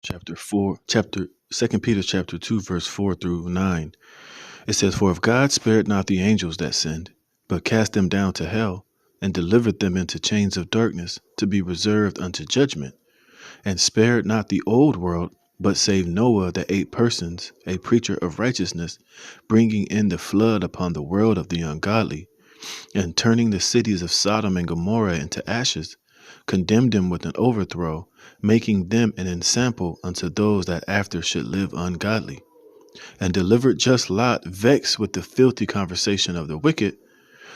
Second Peter chapter 2, verse 4 through 9. It says, "For if God spared not the angels that sinned, but cast them down to hell, and delivered them into chains of darkness, to be reserved unto judgment, and spared not the old world, but saved Noah the 8 persons, a preacher of righteousness, bringing in the flood upon the world of the ungodly, and turning the cities of Sodom and Gomorrah into ashes, condemned them with an overthrow, making them an ensample unto those that after should live ungodly, and delivered just Lot, vexed with the filthy conversation of the wicked.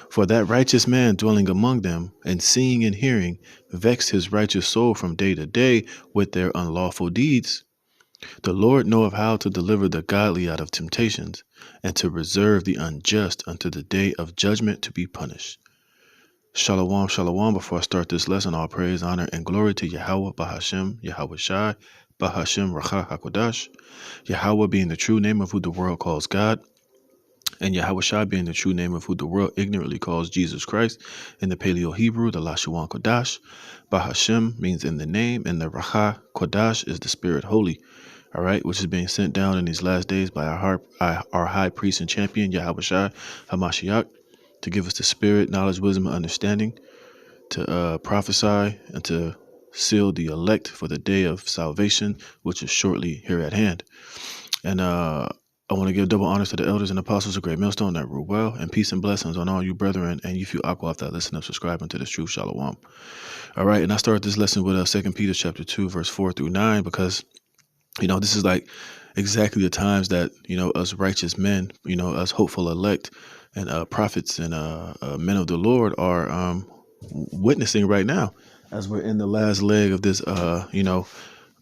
For that righteous man dwelling among them, and seeing and hearing, vexed his righteous soul from day to day with their unlawful deeds. The Lord knoweth how to deliver the godly out of temptations, and to reserve the unjust unto the day of judgment to be punished." Shalom, shalom. Before I start this lesson, all praise, honor, and glory to Yahweh, Bahashem, Yahweh Shai, Bahashem, Racha HaKodash. Yahweh being the true name of who the world calls God, and Yahweh Shai being the true name of who the world ignorantly calls Jesus Christ. In the Paleo Hebrew, the Lashawan Kodash. Bahashem means in the name, and the Racha Kodash is the Spirit Holy. All right, which is being sent down in these last days by our high priest and champion, Yahweh Shai HaMashiach, to give us the spirit, knowledge, wisdom, and understanding, to prophesy, and to seal the elect for the day of salvation, which is shortly here at hand. And I want to give double honors to the elders and apostles of Great Millstone that rule well, and peace and blessings on all you brethren and you few aqua that listen up, subscribing to this true shalom. All right, and I start this lesson with 2 Peter chapter 2, verse 4 through 9, because this is like exactly the times that, us righteous men, us hopeful elect and prophets and men of the Lord are witnessing right now, as we're in the last leg of this,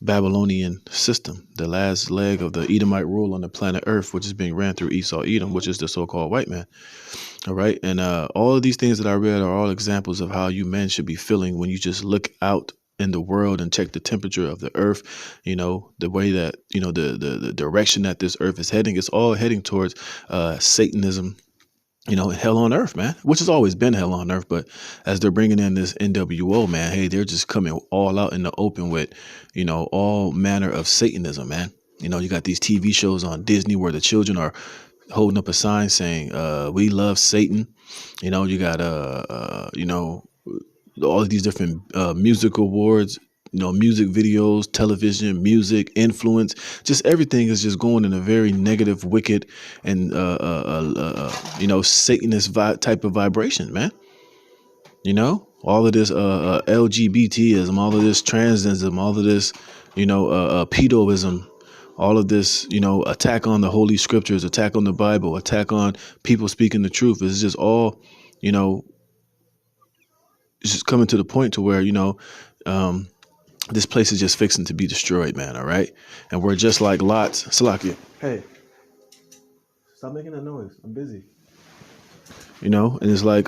Babylonian system, the last leg of the Edomite rule on the planet Earth, which is being ran through Esau Edom, which is the so-called white man. All right. And all of these things that I read are all examples of how you men should be feeling when you just look out in the world and check the temperature of the earth, the way that, the direction that this earth is heading. It's all heading towards Satanism, hell on earth, man, which has always been hell on earth. But as they're bringing in this NWO, man, hey, they're just coming all out in the open with, all manner of Satanism, man. You got these TV shows on Disney where the children are holding up a sign saying, "We love Satan." You got, all of these different music awards, music videos, television, music, influence, just everything is just going in a very negative, wicked, and Satanist type of vibration, man. All of this LGBTism, all of this transism, all of this, pedoism, all of this, attack on the holy scriptures, attack on the Bible, attack on people speaking the truth. It's just all, it's just coming to the point to where, this place is just fixing to be destroyed, man. All right. And we're just like Lot's. Salakia. Hey, stop making that noise. I'm busy. And it's like,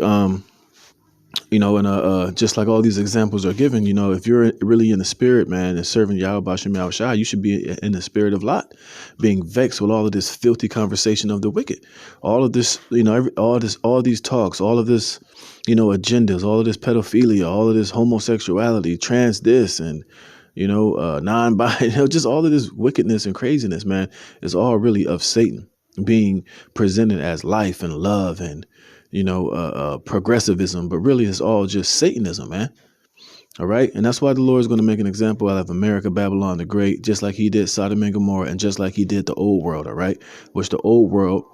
just like all these examples are given, if you're really in the spirit, man, and serving Yahweh Bashem Yahweh Shai, you should be in the spirit of Lot, being vexed with all of this filthy conversation of the wicked, all of this, all these talks, all of this, agendas, all of this pedophilia, all of this homosexuality, trans this, and non-binary, just all of this wickedness and craziness, man, is all really of Satan being presented as life and love and progressivism, but really it's all just Satanism, man. All right. And that's why the Lord is going to make an example out of America, Babylon the Great, just like he did Sodom and Gomorrah, and just like he did the old world. All right. Which the old world,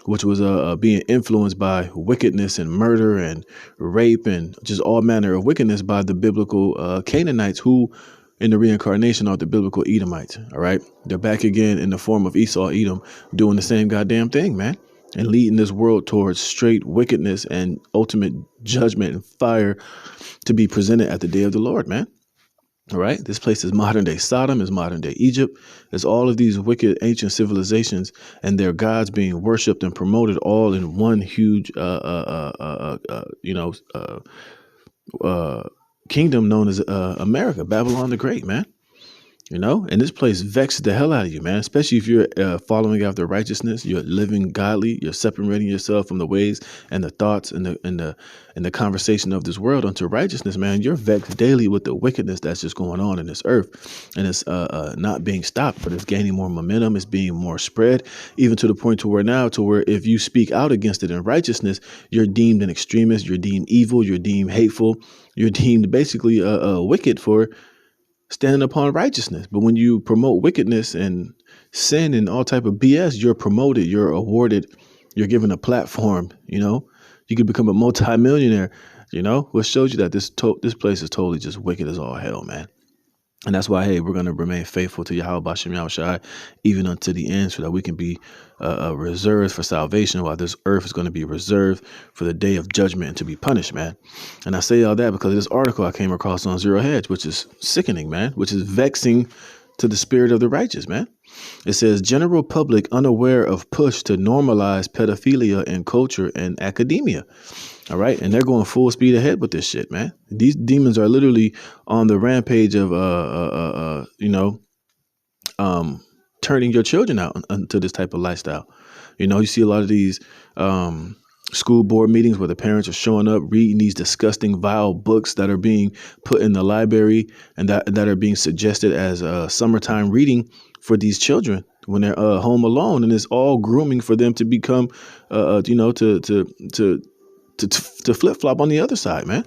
which was being influenced by wickedness and murder and rape and just all manner of wickedness by the biblical Canaanites, who in the reincarnation are the biblical Edomites. All right. They're back again in the form of Esau Edom, doing the same goddamn thing, man, and leading this world towards straight wickedness and ultimate judgment and fire to be presented at the day of the Lord, man. All right. This place is modern day Sodom, is modern day Egypt. There's all of these wicked ancient civilizations and their gods being worshipped and promoted all in one huge, kingdom known as America, Babylon the Great, man. And this place vexes the hell out of you, man. Especially if you're following after righteousness, you're living godly, you're separating yourself from the ways and the thoughts and the conversation of this world unto righteousness, man. You're vexed daily with the wickedness that's just going on in this earth, and it's not being stopped, but it's gaining more momentum. It's being more spread, even to the point to where if you speak out against it in righteousness, you're deemed an extremist, you're deemed evil, you're deemed hateful, you're deemed basically wicked for standing upon righteousness. But when you promote wickedness and sin and all type of BS, you're promoted, you're awarded, you're given a platform. You could become a multimillionaire. What shows you that this place is totally just wicked as all hell, man. And that's why, hey, we're going to remain faithful to Yahweh Bashem Yahushai even unto the end, so that we can be reserved for salvation, while this earth is going to be reserved for the day of judgment and to be punished, man. And I say all that because of this article I came across on Zero Hedge, which is sickening, man, which is vexing to the spirit of the righteous, man. It says, general public unaware of push to normalize pedophilia in culture and academia. All right. And they're going full speed ahead with this shit, man. These demons are literally on the rampage of, turning your children out into this type of lifestyle. You see a lot of these school board meetings where the parents are showing up reading these disgusting, vile books that are being put in the library and that are being suggested as summertime reading for these children when they're home alone, and it's all grooming for them to become, to flip flop on the other side, man.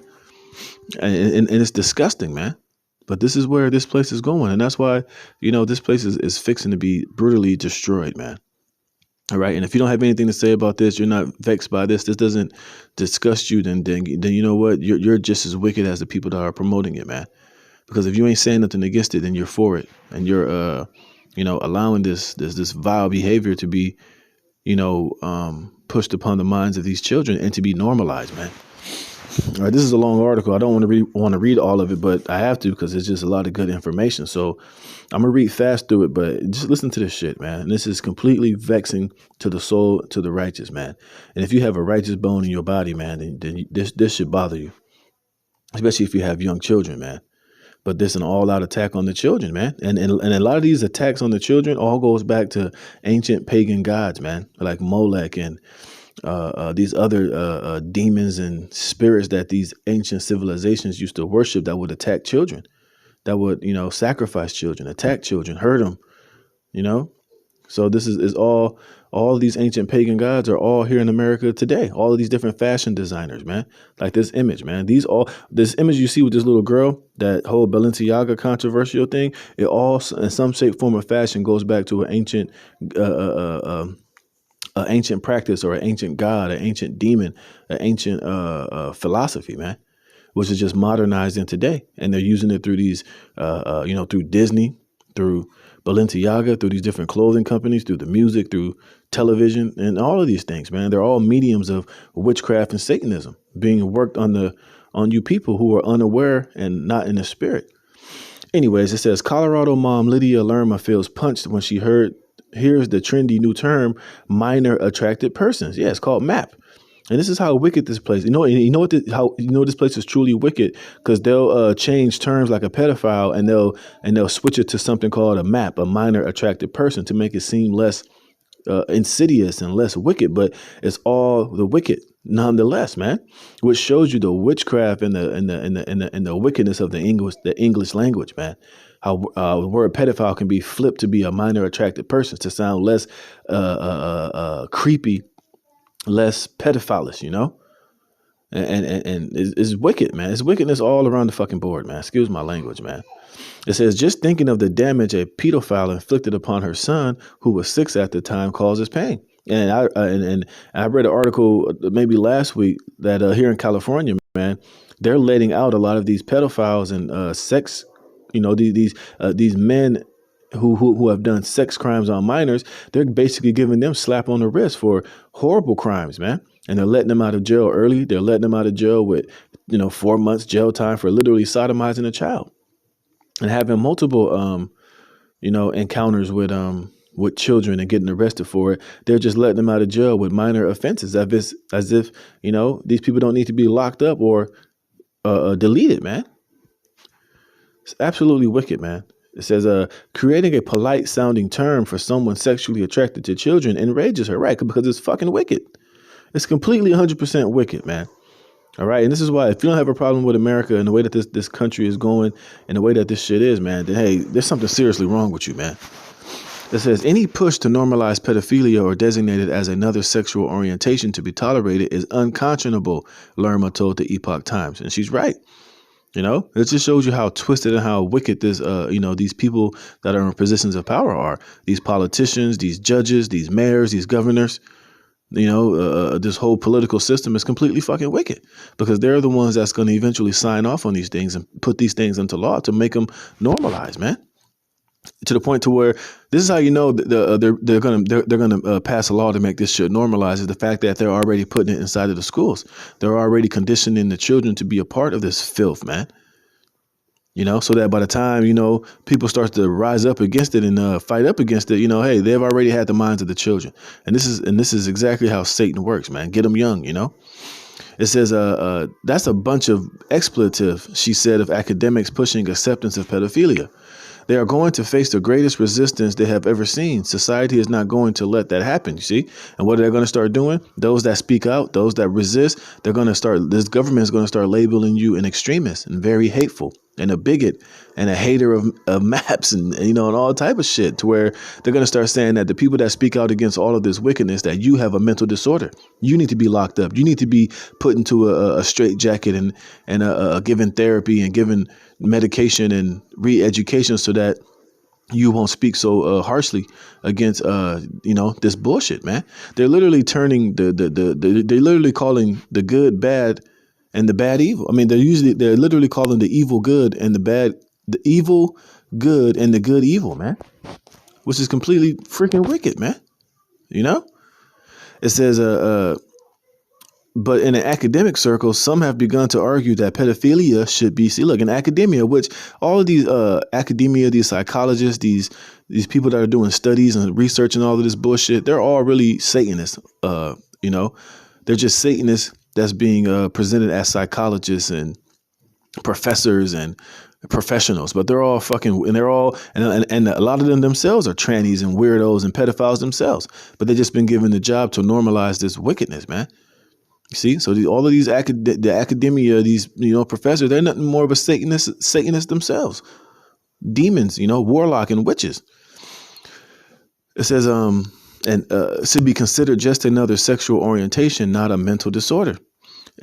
And it's disgusting, man. But this is where this place is going, and that's why this place is fixing to be brutally destroyed, man. All right. And if you don't have anything to say about this, you're not vexed by this doesn't disgust you, then you know what? You're just as wicked as the people that are promoting it, man. Because if you ain't saying nothing against it, then you're for it. And you're allowing this vile behavior to be, pushed upon the minds of these children and to be normalized, man. All right, this is a long article. I don't want to read all of it, but I have to because it's just a lot of good information. So I'm gonna read fast through it, but just listen to this shit, man. And this is completely vexing to the soul, to the righteous, man. And if you have a righteous bone in your body, man, then this should bother you, especially if you have young children, man. But this is an all-out attack on the children, man. And a lot of these attacks on the children all goes back to ancient pagan gods, man, like Molech and these other demons and spirits that these ancient civilizations used to worship, that would attack children, that would, sacrifice children, attack children, hurt them, So this is all these ancient pagan gods are all here in America today. All of these different fashion designers, man, like this image, man. This image you see with this little girl, that whole Balenciaga controversial thing, it all in some shape, form, or fashion goes back to an ancient practice or an ancient god, an ancient demon, an ancient philosophy, man, which is just modernized in today. And they're using it through these, through Disney, through Balenciaga, through these different clothing companies, through the music, through television, and all of these things, man. They're all mediums of witchcraft and Satanism being worked on you people who are unaware and not in the spirit. Anyways, it says Colorado mom Lydia Lerma feels punched when she hears the trendy new term, minor attracted persons. Yeah, it's called M.A.P. And this is how wicked this place. This place is truly wicked, because they'll change terms like a pedophile and they'll switch it to something called a M.A.P, a minor attracted person, to make it seem less insidious and less wicked. But it's all the wicked nonetheless, man. Which shows you the witchcraft and the wickedness of the English language, man. How the word pedophile can be flipped to be a minor attracted person, to sound less creepy, less pedophilous, and it's wicked, man. It's wickedness all around the fucking board, man. Excuse my language, man. It says, just thinking of the damage a pedophile inflicted upon her son, who was 6 at the time, causes pain. And I read an article maybe last week that here in California, man, they're letting out a lot of these pedophiles and sex, these men who have done sex crimes on minors. They're basically giving them slap on the wrist for horrible crimes, man. And they're letting them out of jail early. They're letting them out of jail with, 4 months jail time for literally sodomizing a child and having multiple, encounters with children and getting arrested for it. They're just letting them out of jail with minor offenses, as if these people don't need to be locked up or deleted, man. It's absolutely wicked, man. It says, creating a polite sounding term for someone sexually attracted to children enrages her, right? Because it's fucking wicked. It's completely 100% wicked, man. All right. And this is why, if you don't have a problem with America and the way that this country is going and the way that this shit is, man, then hey, there's something seriously wrong with you, man. It says any push to normalize pedophilia or designate it as another sexual orientation to be tolerated is unconscionable, Lerma told the Epoch Times. And she's right. You know, it just shows you how twisted and how wicked this, these people that are in positions of power are. These politicians, these judges, these mayors, these governors. This whole political system is completely fucking wicked because they're the ones that's going to eventually sign off on these things and put these things into law to make them normalized, man. To the point to where this is how you know they're gonna pass a law to make this shit normalized is the fact that they're already putting it inside of the schools. They're already conditioning the children to be a part of this filth, man. So that by the time, people start to rise up against it and fight up against it, hey, they've already had the minds of the children. And this is exactly how Satan works, man. Get them young, It says, that's a bunch of expletive, she said, of academics pushing acceptance of pedophilia. They are going to face the greatest resistance they have ever seen. Society is not going to let that happen, you see? And what are they going to start doing? Those that speak out, those that resist, this government is going to start labeling you an extremist and very hateful and a bigot and a hater of maps and all type of shit, to where they're going to start saying that the people that speak out against all of this wickedness, that you have a mental disorder. You need to be locked up. You need to be put into a straitjacket and given therapy and given medication and re-education so that you won't speak so harshly against this bullshit, man. They're literally turning they're literally calling the good bad and the bad evil. I mean, they're literally calling the evil good and the evil good and the good evil, man, which is completely freaking wicked, man. It says but in an academic circle, some have begun to argue that pedophilia should be, in academia, which all of these academia, these psychologists, these people that are doing studies and research and all of this bullshit, they're all really Satanists. They're just Satanists that's being presented as psychologists and professors and professionals, but they're all fucking, and they're all, and a lot of them themselves are trannies and weirdos and pedophiles themselves, but they've just been given the job to normalize this wickedness, man. You see, so all of these the academia, these professors, they're nothing more but Satanists themselves, demons, warlock and witches. It says should be considered just another sexual orientation, not a mental disorder.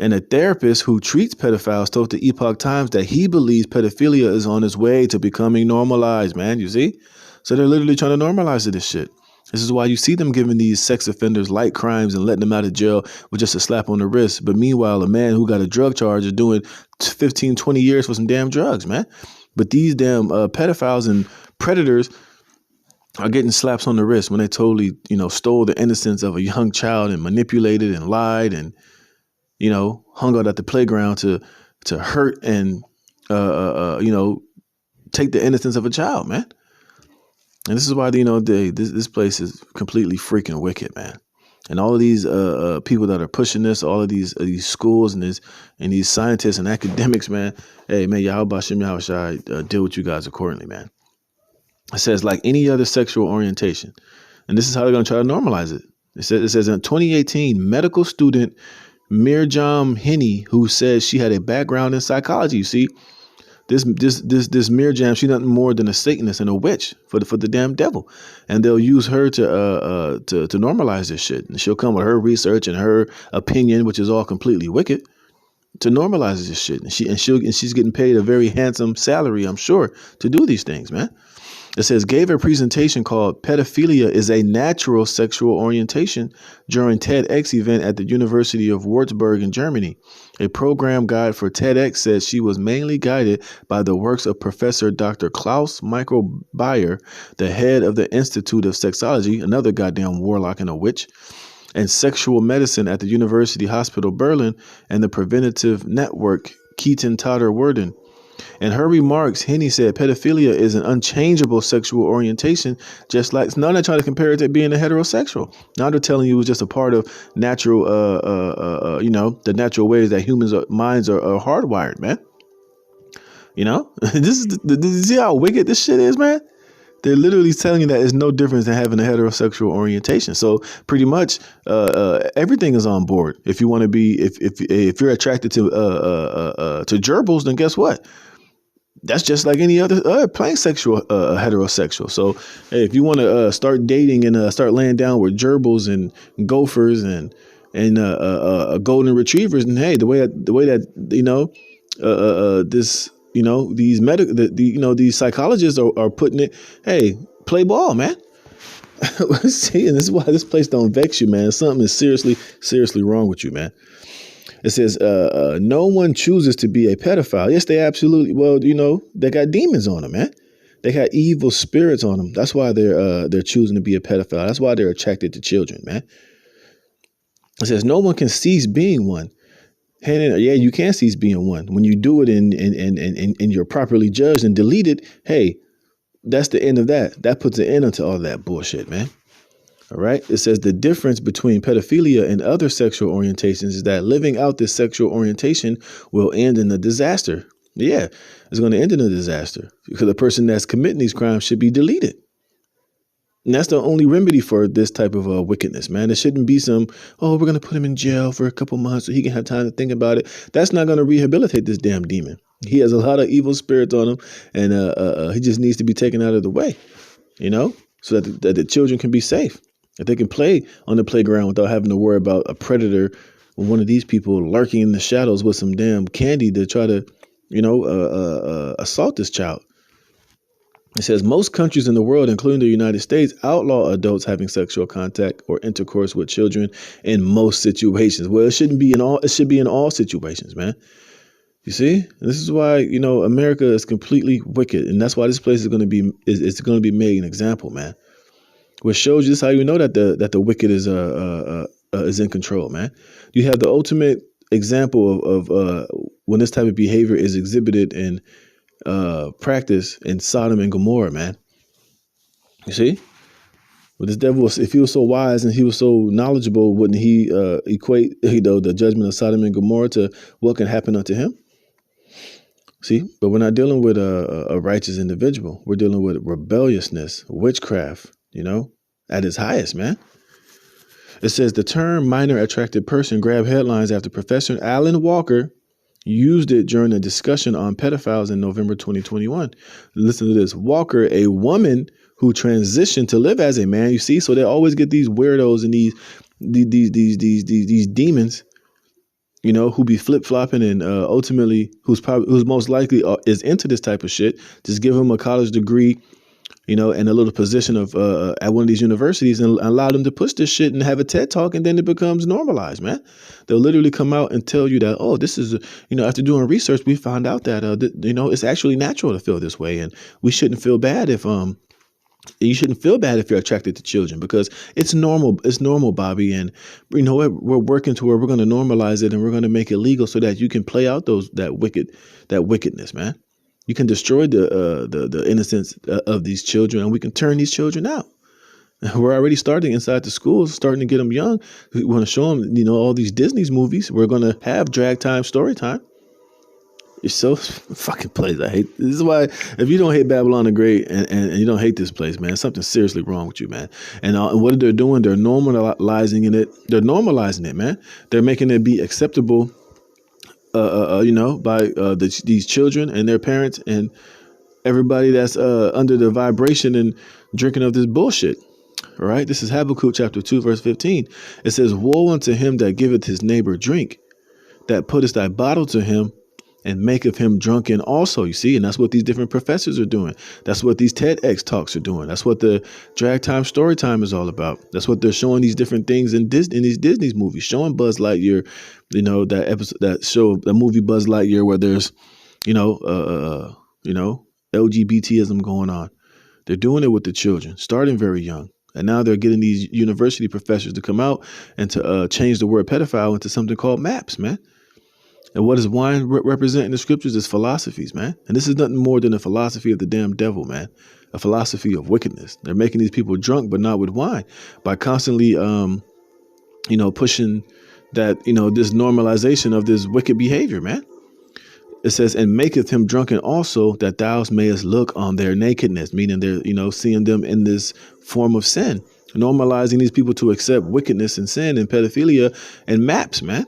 And a therapist who treats pedophiles told the Epoch Times that he believes pedophilia is on its way to becoming normalized, man. You see, so they're literally trying to normalize this shit. This is why you see them giving these sex offenders light crimes and letting them out of jail with just a slap on the wrist. But meanwhile, a man who got a drug charge is doing 15, 20 years for some damn drugs, man. But these damn pedophiles and predators are getting slaps on the wrist when they totally, stole the innocence of a young child and manipulated and lied and, hung out at the playground to hurt and, take the innocence of a child, man. And this is why, this place is completely freaking wicked, man. And all of these people that are pushing this, all of these schools and these scientists and academics, man. Hey, man, Yahweh Shem Yahweh Shai, deal with you guys accordingly, man. It says like any other sexual orientation, and this is how they're going to try to normalize it. It says in 2018, medical student Mirjam Hini, who says she had a background in psychology. You see. This Mirjam, she's nothing more than a Satanist and a witch for the damn devil, and they'll use her to normalize this shit. And she'll come with her research and her opinion, which is all completely wicked, to normalize this shit. And she's getting paid a very handsome salary, I'm sure, to do these things, man. It says gave a presentation called "Pedophilia is a Natural Sexual Orientation" during TEDx event at the University of Würzburg in Germany. A program guide for TEDx says she was mainly guided by the works of Professor Dr. Klaus Michael Bayer, the head of the Institute of Sexology, another goddamn warlock and a witch, and sexual medicine at the University Hospital Berlin, and the preventative network Keaton Totter Worden. In her remarks, Henney said pedophilia is an unchangeable sexual orientation, just like, now they're trying to compare it to being a heterosexual. Now they're telling you it's just a part of natural, the natural ways that humans' minds are hardwired, man. You know, you see how wicked this shit is, man. They're literally telling you that it's no difference than having a heterosexual orientation. So pretty much everything is on board. If you want to be, if you're attracted to gerbils, then guess what? That's just like any other plain sexual heterosexual. So hey, if you want to start dating and start laying down with gerbils and gophers and golden retrievers, and hey, the way that this these these psychologists are putting it. Hey, play ball, man. See, and this is why this place don't vex you, man. Something is seriously wrong with you, man. It says, no one chooses to be a pedophile. Yes, they absolutely. Well, they got demons on them, man. They got evil spirits on them. That's why they're choosing to be a pedophile. That's why they're attracted to children, man. It says no one can cease being one. Yeah, you can cease being one when you do it and you're properly judged and deleted. Hey, that's the end of that. That puts an end to all that bullshit, man. All right. It says the difference between pedophilia and other sexual orientations is that living out this sexual orientation will end in a disaster. Yeah, it's going to end in a disaster because the person that's committing these crimes should be deleted. And that's the only remedy for this type of wickedness, man. There shouldn't be we're going to put him in jail for a couple months so he can have time to think about it. That's not going to rehabilitate this damn demon. He has a lot of evil spirits on him, and he just needs to be taken out of the way, so that the children can be safe. If they can play on the playground without having to worry about a predator or one of these people lurking in the shadows with some damn candy to try to, assault this child. It says most countries in the world, including the United States, outlaw adults having sexual contact or intercourse with children in most situations. Well, it shouldn't be in all. It should be in all situations, man. You see, and this is why America is completely wicked, and that's why this place is going to be made an example, man. Which shows you how you know that the wicked is in control, man. You have the ultimate example of when this type of behavior is exhibited in practice in Sodom and Gomorrah, man. You see, but this devil, if he was so wise and he was so knowledgeable, wouldn't he equate the judgment of Sodom and Gomorrah to what can happen unto him? See, but we're not dealing with a righteous individual. We're dealing with rebelliousness, witchcraft, at its highest, man. It says the term minor attracted person grabbed headlines after Professor Alan Walker used it during a discussion on pedophiles in November 2021. Listen to this. Walker, a woman who transitioned to live as a man, you see, so they always get these weirdos and these demons, who be flip-flopping and ultimately who's most likely is into this type of shit. Just give them a college degree, and a little position of at one of these universities and allow them to push this shit and have a TED talk, and then it becomes normalized, man. They'll literally come out and tell you that, oh, this is, after doing research, we found out that, it's actually natural to feel this way, and we shouldn't feel bad if you shouldn't feel bad if you're attracted to children because it's normal. It's normal, Bobby. And we're working to where we're going to normalize it and we're going to make it legal so that you can play out that wickedness, man. You can destroy the innocence of these children, and we can turn these children out. We're already starting inside the schools, starting to get them young. We want to show them, all these Disney's movies. We're going to have drag time, story time. It's so fucking place. I hate. This is why if you don't hate Babylon the Great and you don't hate this place, man, something's seriously wrong with you, man. And what they're doing, they're normalizing it. They're normalizing it, man. They're making it be acceptable, by these children and their parents and everybody that's under the vibration and drinking of this bullshit. All right. This is Habakkuk chapter 2, verse 15. It says, "Woe unto him that giveth his neighbor drink, that putteth thy bottle to him, and maketh him drunken also." You see, and that's what these different professors are doing. That's what these TEDx talks are doing. That's what the drag time story time is all about. That's what they're showing these different things in these Disney's movies, showing Buzz Lightyear, that episode, that movie Buzz Lightyear, where there's, LGBTism going on. They're doing it with the children, starting very young. And now they're getting these university professors to come out and to change the word pedophile into something called MAPs, man. And what does wine represent in the scriptures is philosophies, man. And this is nothing more than a philosophy of the damn devil, man. A philosophy of wickedness. They're making these people drunk, but not with wine, by constantly, pushing that, this normalization of this wicked behavior, man. It says, and maketh him drunken also, that thou mayest look on their nakedness, meaning they're, seeing them in this form of sin, normalizing these people to accept wickedness and sin and pedophilia and MAPs, man.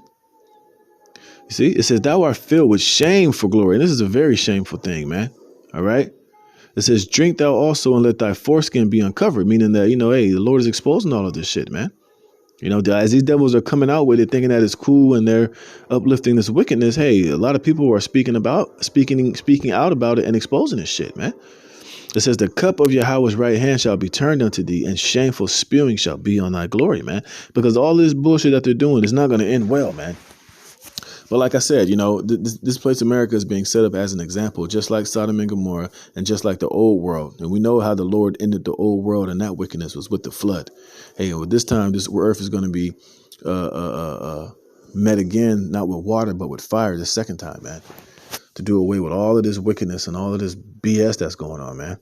You see, it says, thou art filled with shame for glory. And this is a very shameful thing, man. All right. It says, drink thou also and let thy foreskin be uncovered, meaning that, hey, the Lord is exposing all of this shit, man. As these devils are coming out with it, thinking that it's cool and they're uplifting this wickedness. Hey, a lot of people are speaking out about it and exposing this shit, man. It says the cup of Yahweh's right hand shall be turned unto thee, and shameful spewing shall be on thy glory, man. Because all this bullshit that they're doing is not going to end well, man. But like I said, this place America is being set up as an example, just like Sodom and Gomorrah and just like the old world. And we know how the Lord ended the old world, and that wickedness was with the flood. Hey, well, this time this earth is going to be met again, not with water, but with fire the second time, man, to do away with all of this wickedness and all of this BS that's going on, man.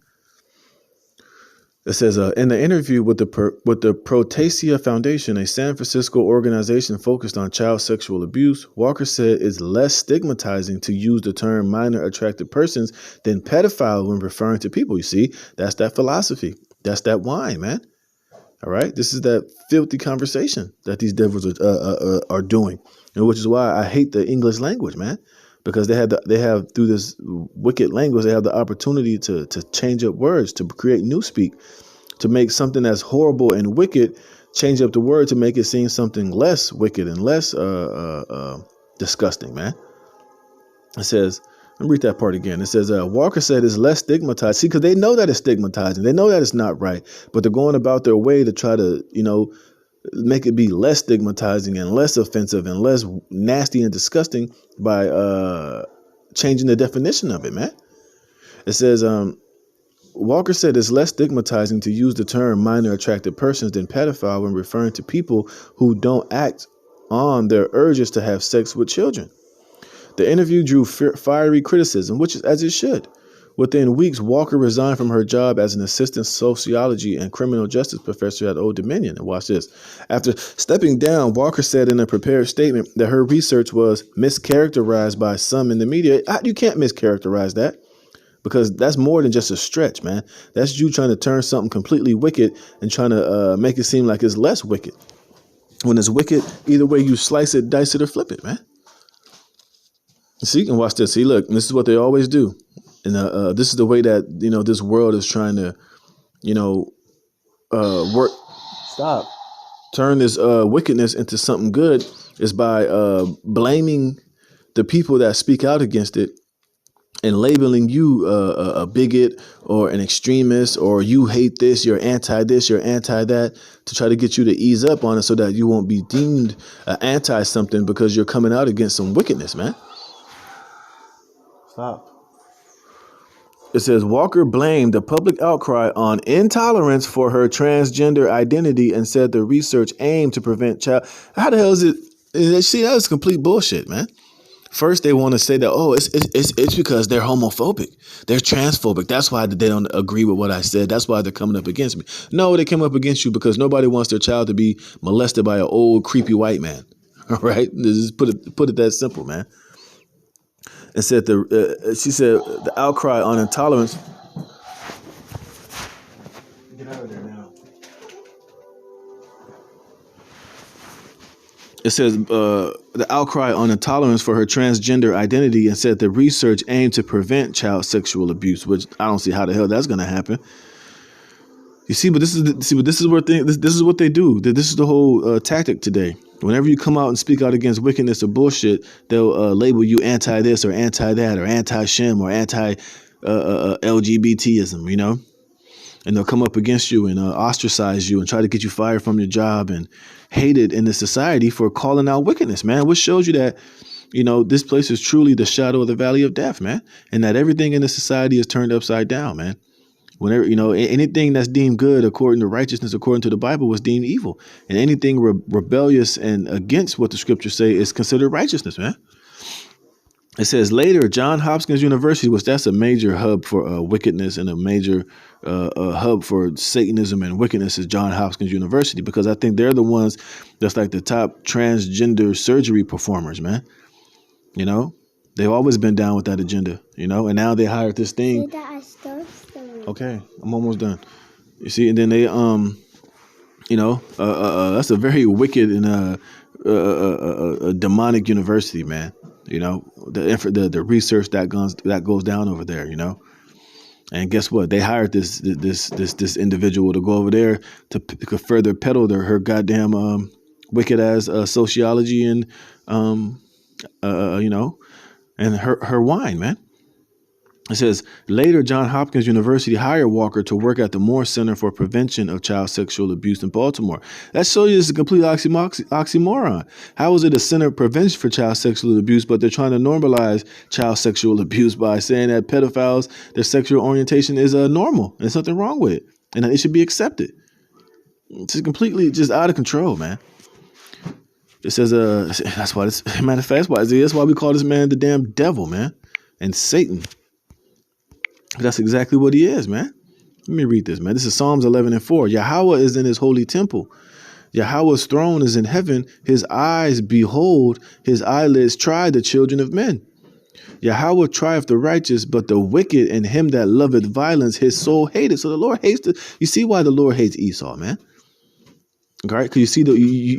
It says, in the interview with the Protasia Foundation, a San Francisco organization focused on child sexual abuse, Walker said it's less stigmatizing to use the term minor attracted persons than pedophile when referring to people. You see, that's that philosophy. That's that wine, man. All right. This is that filthy conversation that these devils are doing, and which is why I hate the English language, man, because they have through this wicked language, they have the opportunity to change up words, to create new speak, to make something that's horrible and wicked, change up the word to make it seem something less wicked and less disgusting, man. It says, let me read that part again. It says, Walker said it's less stigmatized. See, because they know that it's stigmatizing. They know that it's not right, but they're going about their way to try to, make it be less stigmatizing and less offensive and less nasty and disgusting by changing the definition of it, man. It says, Walker said it's less stigmatizing to use the term minor attracted persons than pedophile when referring to people who don't act on their urges to have sex with children. The interview drew fiery criticism, which is as it should. Within weeks, Walker resigned from her job as an assistant sociology and criminal justice professor at Old Dominion. And watch this. After stepping down, Walker said in a prepared statement that her research was mischaracterized by some in the media. You can't mischaracterize that, because that's more than just a stretch, man. That's you trying to turn something completely wicked and trying to make it seem like it's less wicked. When it's wicked, either way you slice it, dice it, or flip it, man. See, and watch this. See, look, this is what they always do. And this is the way that, this world is trying to, work. Stop. Turn this wickedness into something good is by blaming the people that speak out against it and labeling you a bigot or an extremist, or you hate this, you're anti this, you're anti that, to try to get you to ease up on it so that you won't be deemed anti something because you're coming out against some wickedness, man. Stop. It says Walker blamed the public outcry on intolerance for her transgender identity and said the research aimed to prevent child. How the hell is it? See, that is complete bullshit, man. First, they want to say that, it's because they're homophobic. They're transphobic. That's why they don't agree with what I said. That's why they're coming up against me. No, they came up against you because nobody wants their child to be molested by an old, creepy white man. All right? Just put it that simple, man. And said she said the outcry on intolerance. Get out of there now. It says the outcry on intolerance for her transgender identity, and said the research aimed to prevent child sexual abuse, which I don't see how the hell that's going to happen. You see, but this is what they do. This is the whole tactic today. Whenever you come out and speak out against wickedness or bullshit, they'll label you anti this or anti that or anti Shem or anti LGBTism, and they'll come up against you and ostracize you and try to get you fired from your job and hated in the society for calling out wickedness, man. Which shows you that, this place is truly the shadow of the valley of death, man, and that everything in the society is turned upside down, man. Whenever, anything that's deemed good according to righteousness, according to the Bible, was deemed evil. And anything rebellious and against what the scriptures say is considered righteousness, man. It says later, Johns Hopkins University, which that's a major hub for wickedness and a major hub for Satanism and wickedness, is Johns Hopkins University, because I think they're the ones that's like the top transgender surgery performers, man. They've always been down with that agenda, you know, and now they hired this thing. Okay, I'm almost done. You see, and then they you know, that's a very wicked and demonic university, man. You know, the research that goes down over there, you know. And guess what? They hired this individual to go over there to further peddle her goddamn wicked ass sociology and you know, and her wine, man. It says later, Johns Hopkins University hired Walker to work at the Moore Center for Prevention of Child Sexual Abuse in Baltimore. That shows you it's a complete oxymoron. How is it a center of prevention for child sexual abuse, but they're trying to normalize child sexual abuse by saying that pedophiles, their sexual orientation is normal and there's nothing wrong with it, and that it should be accepted? It's just completely just out of control, man. It says that's why this matter of fact, that's why we call this man the damn devil, man, and Satan. That's exactly what he is, man. Let me read this, man. This is Psalms 11:4. Yahweh is in his holy temple. Yahweh's throne is in heaven. His eyes behold, his eyelids try the children of men. Yahweh trieth the righteous, but the wicked and him that loveth violence, his soul hateth. So the Lord hates you see why the Lord hates Esau, man. All right, because you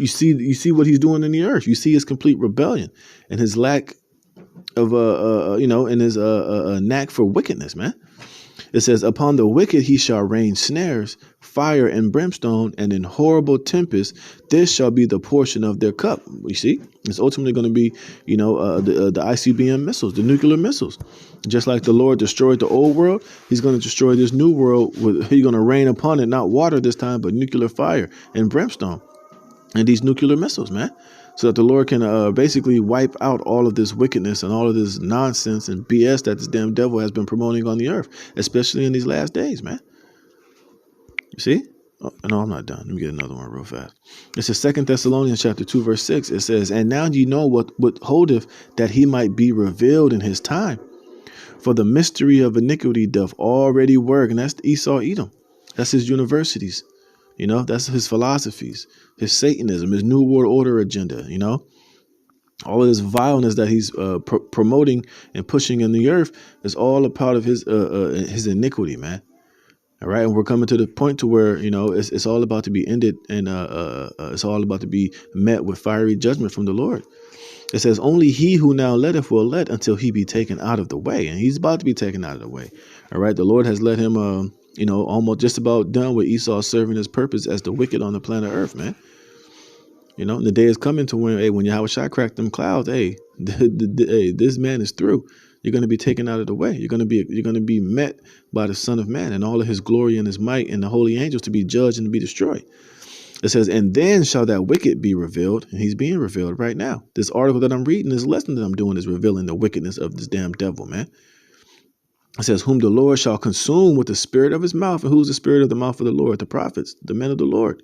see you see what he's doing in the earth. You see his complete rebellion and his lack of you know, and his knack for wickedness, man. It says, upon the wicked he shall rain snares, fire and brimstone, and in horrible tempest, this shall be the portion of their cup. You see, it's ultimately going to be, you know, the ICBM missiles, the nuclear missiles. Just like the Lord destroyed the old world, he's going to destroy this new world. He's going to rain upon it, not water this time, but nuclear fire and brimstone and these nuclear missiles, man. So that the Lord can basically wipe out all of this wickedness and all of this nonsense and BS that this damn devil has been promoting on the earth, especially in these last days, man. You see? Oh, no, I'm not done. Let me get another one real fast. It's the 2 Thessalonians chapter 2, verse 6. It says, and now ye know what holdeth that he might be revealed in his time. For the mystery of iniquity doth already work. And that's Esau Edom. That's his universities. You know, that's his philosophies, his Satanism, his New World Order agenda, you know, all of this vileness that he's promoting and pushing in the earth is all a part of his iniquity, man. All right. And we're coming to the point to where, you know, it's all about to be ended and it's all about to be met with fiery judgment from the Lord. It says only he who now letteth will let until he be taken out of the way. And he's about to be taken out of the way. All right. The Lord has let him you know, almost just about done with Esau serving his purpose as the wicked on the planet Earth, man. You know, and the day is coming to when, hey, when Yahweh Shai cracked them clouds, hey, hey, this man is through. You're going to be taken out of the way. You're going to be met by the Son of Man and all of his glory and his might and the holy angels to be judged and to be destroyed. It says, and then shall that wicked be revealed, and he's being revealed right now. This article that I'm reading, this lesson that I'm doing is revealing the wickedness of this damn devil, man. It says, whom the Lord shall consume with the spirit of his mouth. And who's the spirit of the mouth of the Lord? The prophets, the men of the Lord.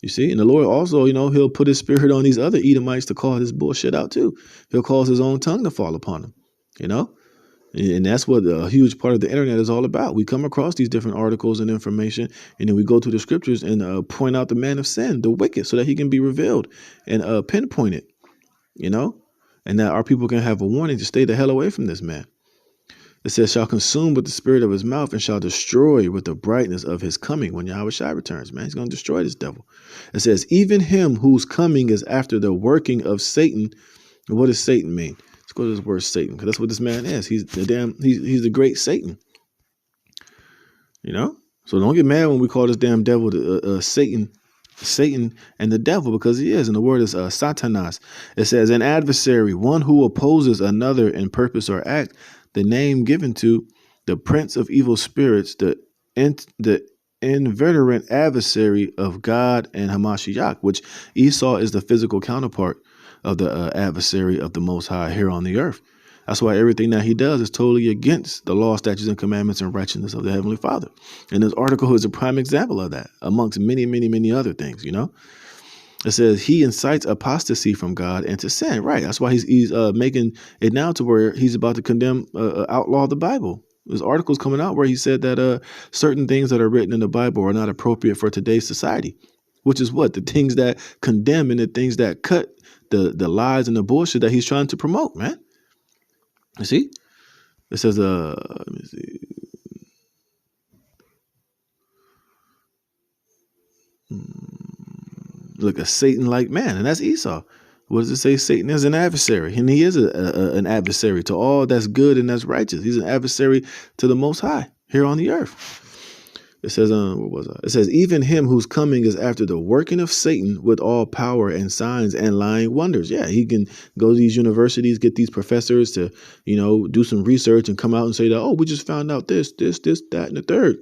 You see, and the Lord also, you know, he'll put his spirit on these other Edomites to call this bullshit out too. He'll cause his own tongue to fall upon them, you know, and that's what a huge part of the internet is all about. We come across these different articles and information, and then we go to the scriptures and point out the man of sin, the wicked, so that he can be revealed and pinpointed, you know, and that our people can have a warning to stay the hell away from this man. It says, shall consume with the spirit of his mouth and shall destroy with the brightness of his coming when Yahweh Shai returns, man. He's going to destroy this devil. It says, even him whose coming is after the working of Satan. What does Satan mean? Let's go to this word Satan, because that's what this man is. He's the great Satan. You know? So don't get mad when we call this damn devil Satan and the devil, because he is. And the word is Satanas. It says, an adversary, one who opposes another in purpose or act. The name given to the prince of evil spirits, the inveterate adversary of God and Hamashiach, which Esau is the physical counterpart of the adversary of the Most High here on the earth. That's why everything that he does is totally against the law, statutes, and commandments and righteousness of the Heavenly Father. And this article is a prime example of that, amongst many, many, many other things, you know. It says he incites apostasy from God and to sin. Right. That's why he's making it now to where he's about to condemn, outlaw the Bible. There's articles coming out where he said that certain things that are written in the Bible are not appropriate for today's society, which is what? The things that condemn and the things that cut the lies and the bullshit that he's trying to promote, man. You see, it says, let me see. Look, a Satan-like man, and that's Esau. What does it say? Satan is an adversary, and he is an adversary to all that's good and that's righteous. He's an adversary to the Most High here on the earth. It says, what was I? It says, even him whose coming is after the working of Satan with all power and signs and lying wonders. Yeah, he can go to these universities, get these professors to, do some research and come out and say that, oh, we just found out this, that, and the third.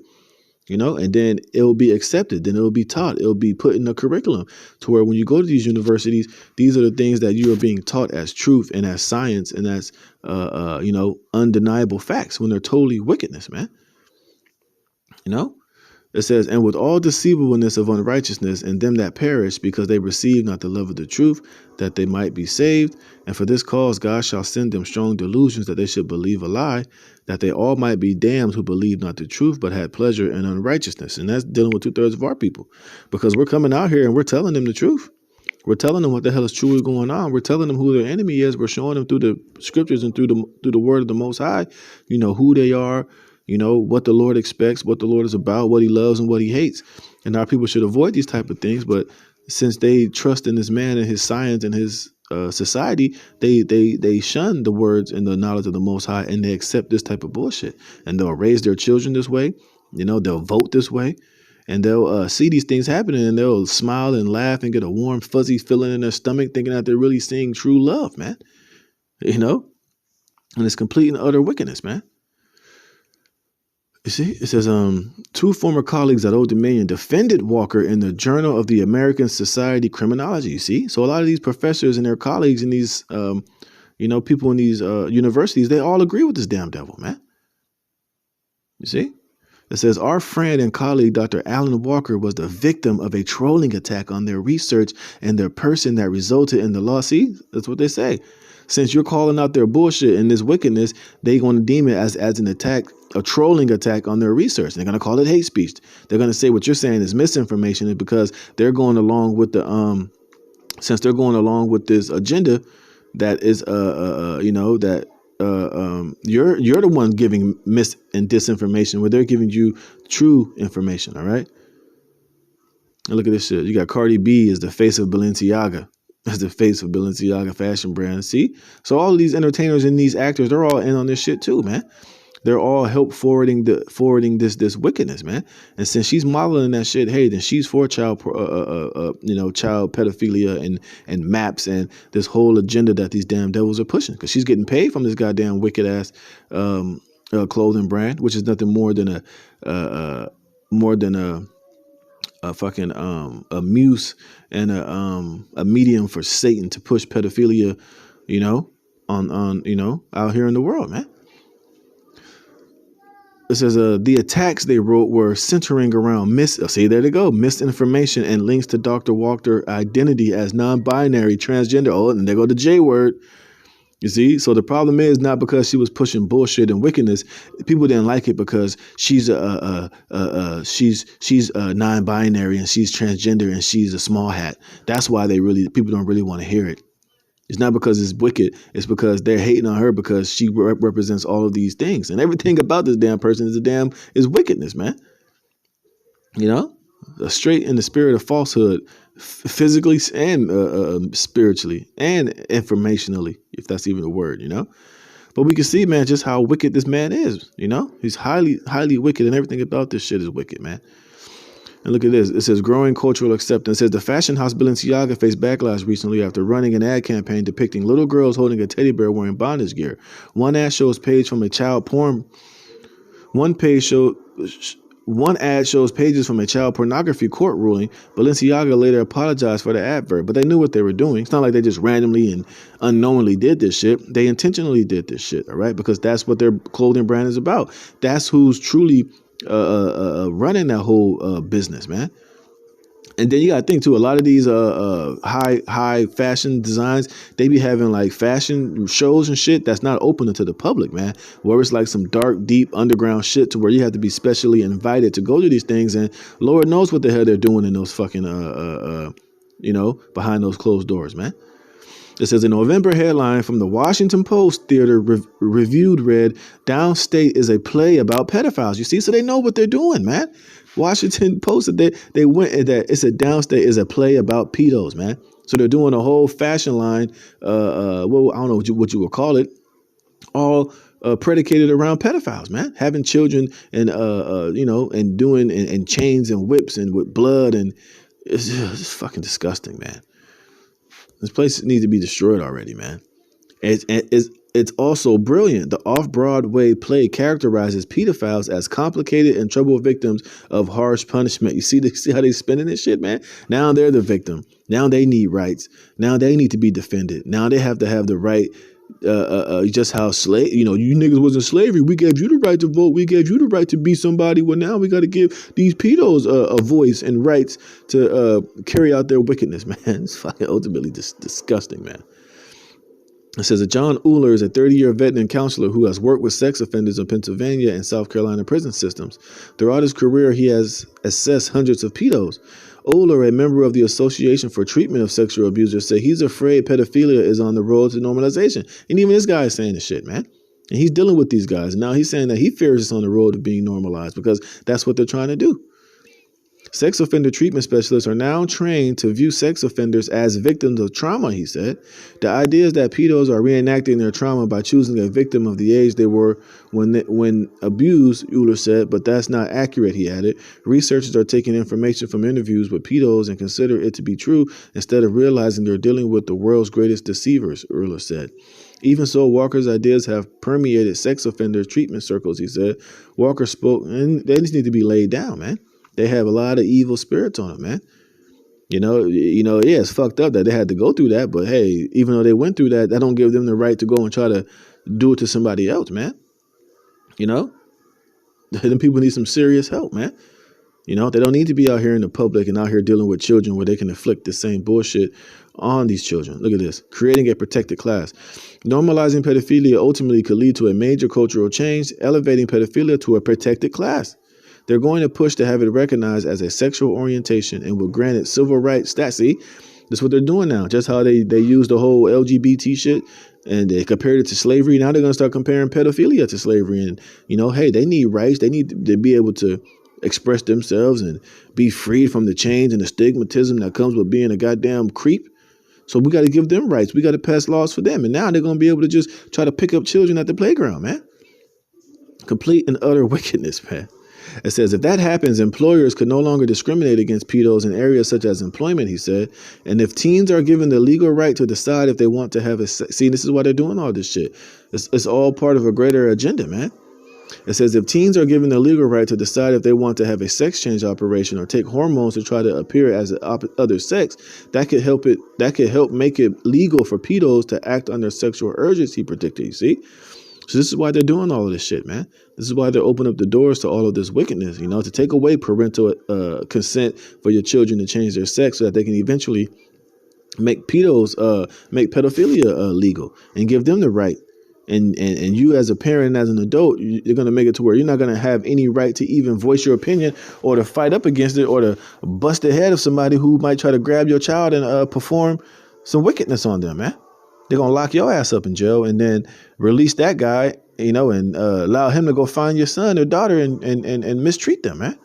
And then it'll be accepted. Then it'll be taught. It'll be put in the curriculum to where when you go to these universities, these are the things that you are being taught as truth and as science and as, undeniable facts when they're totally wickedness, man. It says, and with all deceivableness of unrighteousness in them that perish, because they receive not the love of the truth, that they might be saved. And for this cause God shall send them strong delusions, that they should believe a lie, that they all might be damned who believe not the truth, but had pleasure in unrighteousness. And that's dealing with 2/3 of our people, because we're coming out here and we're telling them the truth. We're telling them what the hell is truly going on. We're telling them who their enemy is. We're showing them through the scriptures and through the word of the Most High, who they are, what the Lord expects, what the Lord is about, what he loves and what he hates. And our people should avoid these type of things. But since they trust in this man and his science and his society, they shun the words and the knowledge of the Most High, and they accept this type of bullshit. And they'll raise their children this way. They'll vote this way. And they'll see these things happening, and they'll smile and laugh and get a warm, fuzzy feeling in their stomach, thinking that they're really seeing true love, man. And it's complete and utter wickedness, man. You see, it says, two former colleagues at Old Dominion defended Walker in the Journal of the American Society of Criminology. You see, so a lot of these professors and their colleagues in these, people in these universities, they all agree with this damn devil, man. You see? It says, our friend and colleague, Dr. Alan Walker, was the victim of a trolling attack on their research and their person that resulted in the law. See, that's what they say. Since you're calling out their bullshit and this wickedness, they're going to deem it as an attack, a trolling attack on their research. They're going to call it hate speech. They're going to say what you're saying is misinformation, is because they're going along with the since they're going along with this agenda that is that you're the one giving mis and disinformation, where they're giving you true information. All right. And look at this shit. You got Cardi B as the face of Balenciaga. As the face of Balenciaga fashion brand. See? So all of these entertainers and these actors, they're all in on this shit too, man. They're all help forwarding this wickedness, man. And since she's modeling that shit, hey, then she's for child child pedophilia and maps and this whole agenda that these damn devils are pushing, because she's getting paid from this goddamn wicked ass clothing brand, which is nothing more than a fucking a muse and a medium for Satan to push pedophilia, on out here in the world, man. It says the attacks they wrote were centering around misinformation and links to Dr. Walker's identity as non-binary, transgender. Oh, and there go the J word. You see, so the problem is not because she was pushing bullshit and wickedness. People didn't like it because she's she's non-binary and she's transgender and she's a small hat. That's why people don't really want to hear it. It's not because it's wicked. It's because they're hating on her because she represents all of these things, and everything about this damn person is wickedness, man. Straight in the spirit of falsehood, physically and spiritually and informationally, if that's even a word, But we can see, man, just how wicked this man is. He's highly, highly wicked, and everything about this shit is wicked, man. And look at this. It says growing cultural acceptance. It says the fashion house Balenciaga faced backlash recently after running an ad campaign depicting little girls holding a teddy bear wearing bondage gear. One ad shows pages from a child porn. One ad shows pages from a child pornography court ruling. Balenciaga later apologized for the advert, but they knew what they were doing. It's not like they just randomly and unknowingly did this shit. They intentionally did this shit, all right? Because that's what their clothing brand is about. That's who's truly running that whole business, man. And then you gotta think too, a lot of these high fashion designs, they be having like fashion shows and shit that's not open to the public, man. Where it's like some dark, deep underground shit to where you have to be specially invited to go to these things, and Lord knows what the hell they're doing in those fucking behind those closed doors, man. It says a November headline from the Washington Post Theater reviewed read, "Downstate is a play about pedophiles." You see, so they know what they're doing, man. Washington Post, they went at that. It's a Downstate is a play about pedos, man. So they're doing a whole fashion line. Well, I don't know what you would call it. All predicated around pedophiles, man, having children and and doing and chains and whips and with blood, and it's fucking disgusting, man. This place needs to be destroyed already, man. It's also brilliant. The off-Broadway play characterizes pedophiles as complicated and troubled victims of harsh punishment. You see how they spinning this shit, man? Now they're the victim. Now they need rights. Now they need to be defended. Now they have to have the right. Just how you niggas wasn't slavery. We gave you the right to vote. We gave you the right to be somebody. Well, now we got to give these pedos a voice and rights to carry out their wickedness, man. It's fucking ultimately disgusting, man. It says that John Uhler is a 30-year vet and counselor who has worked with sex offenders in Pennsylvania and South Carolina prison systems. Throughout his career, he has assessed hundreds of pedos. Uhler, a member of the Association for Treatment of Sexual Abusers, said he's afraid pedophilia is on the road to normalization. And even this guy is saying this shit, man. And he's dealing with these guys. And now he's saying that he fears it's on the road to being normalized because that's what they're trying to do. Sex offender treatment specialists are now trained to view sex offenders as victims of trauma, he said. The idea is that pedos are reenacting their trauma by choosing a victim of the age they were when abused, Euler said, but that's not accurate, he added. Researchers are taking information from interviews with pedos and consider it to be true instead of realizing they're dealing with the world's greatest deceivers, Euler said. Even so, Walker's ideas have permeated sex offender treatment circles, he said. Walker spoke, and they just need to be laid down, man. They have a lot of evil spirits on them, man. Yeah, it's fucked up that they had to go through that, but hey, even though they went through that, that don't give them the right to go and try to do it to somebody else, man. Them people need some serious help, man. They don't need to be out here in the public and out here dealing with children where they can inflict the same bullshit on these children. Look at this. Creating a protected class. Normalizing pedophilia ultimately could lead to a major cultural change, elevating pedophilia to a protected class. They're going to push to have it recognized as a sexual orientation and will grant it civil rights status. See, that's what they're doing now. Just how they use the whole LGBT shit and they compared it to slavery. Now they're going to start comparing pedophilia to slavery. And, hey, they need rights. They need to be able to express themselves and be freed from the chains and the stigmatism that comes with being a goddamn creep. So we got to give them rights. We got to pass laws for them. And now they're going to be able to just try to pick up children at the playground, man. Complete and utter wickedness, man. It says if that happens, employers could no longer discriminate against pedos in areas such as employment, he said. And if teens are given the legal right to decide if they want to have see, this is why they're doing all this shit. It's all part of a greater agenda, man. It says if teens are given the legal right to decide if they want to have a sex change operation or take hormones to try to appear as the other sex, that could help make it legal for pedos to act on their sexual urges, he predicted, you see. So this is why they're doing all of this shit, man. This is why they're opening up the doors to all of this wickedness, to take away parental consent for your children to change their sex so that they can eventually make pedophilia legal and give them the right. And you as a parent, as an adult, you're going to make it to where you're not going to have any right to even voice your opinion or to fight up against it or to bust the head of somebody who might try to grab your child and perform some wickedness on them, man. They're going to lock your ass up in jail and then release that guy, and allow him to go find your son or daughter and mistreat them, man.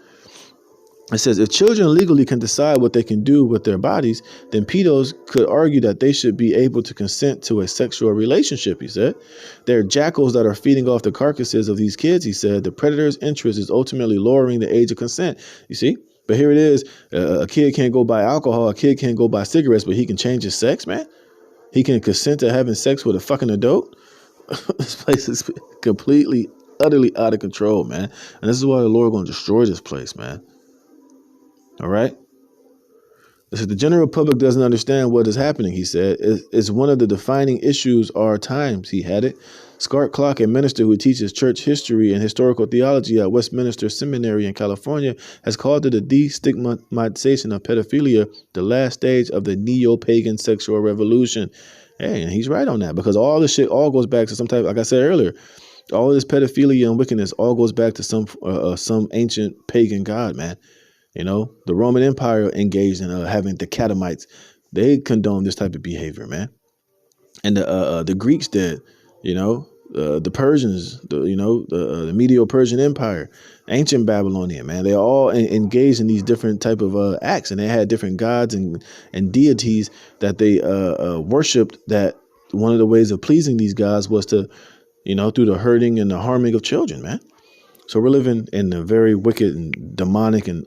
It says if children legally can decide what they can do with their bodies, then pedos could argue that they should be able to consent to a sexual relationship, he said. They're jackals that are feeding off the carcasses of these kids, he said. The predator's interest is ultimately lowering the age of consent, you see. But here it is. A kid can't go buy alcohol. A kid can't go buy cigarettes, but he can change his sex, man. He can consent to having sex with a fucking adult. This place is completely, utterly out of control, man. And this is why the Lord going to destroy this place, man. All right? This is the general public doesn't understand what is happening, he said. It's one of the defining issues our times, he had it. Scott Clark, a minister who teaches church history and historical theology at Westminster Seminary in California, has called it a destigmatization of pedophilia, the last stage of the neo-pagan sexual revolution. Hey, and he's right on that because all this shit all goes back to some type, like I said earlier, all of this pedophilia and wickedness all goes back to some ancient pagan god, man. The Roman Empire engaged in having the Catamites. They condone this type of behavior, man. and the Greeks did, the Persians, the Medo-Persian Empire, ancient Babylonian, man. They all engaged in these different type of acts, and they had different gods and deities that they worshipped. That one of the ways of pleasing these gods was to, through the hurting and the harming of children, man. So we're living in a very wicked and demonic and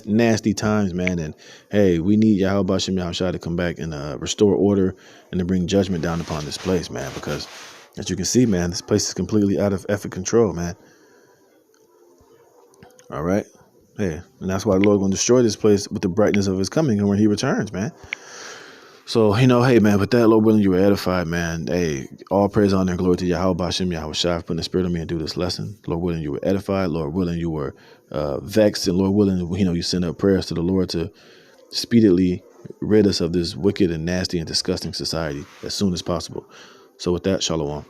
nasty times, man. And hey, we need Yahweh Bashem Yahushua to come back and restore order and to bring judgment down upon this place, man. Because as you can see, man, this place is completely out of effort control, man. All right. Hey, and that's why the Lord going to destroy this place with the brightness of his coming and when he returns, man. So, hey, man, with that, Lord willing, you were edified, man. Hey, all praise, honor, and glory to Yahweh Bashem, Yahweh Shai, for putting the spirit on me and do this lesson. Lord willing, you were edified. Lord willing, you were vexed. And Lord willing, you send up prayers to the Lord to speedily rid us of this wicked and nasty and disgusting society as soon as possible. So with that, shalom.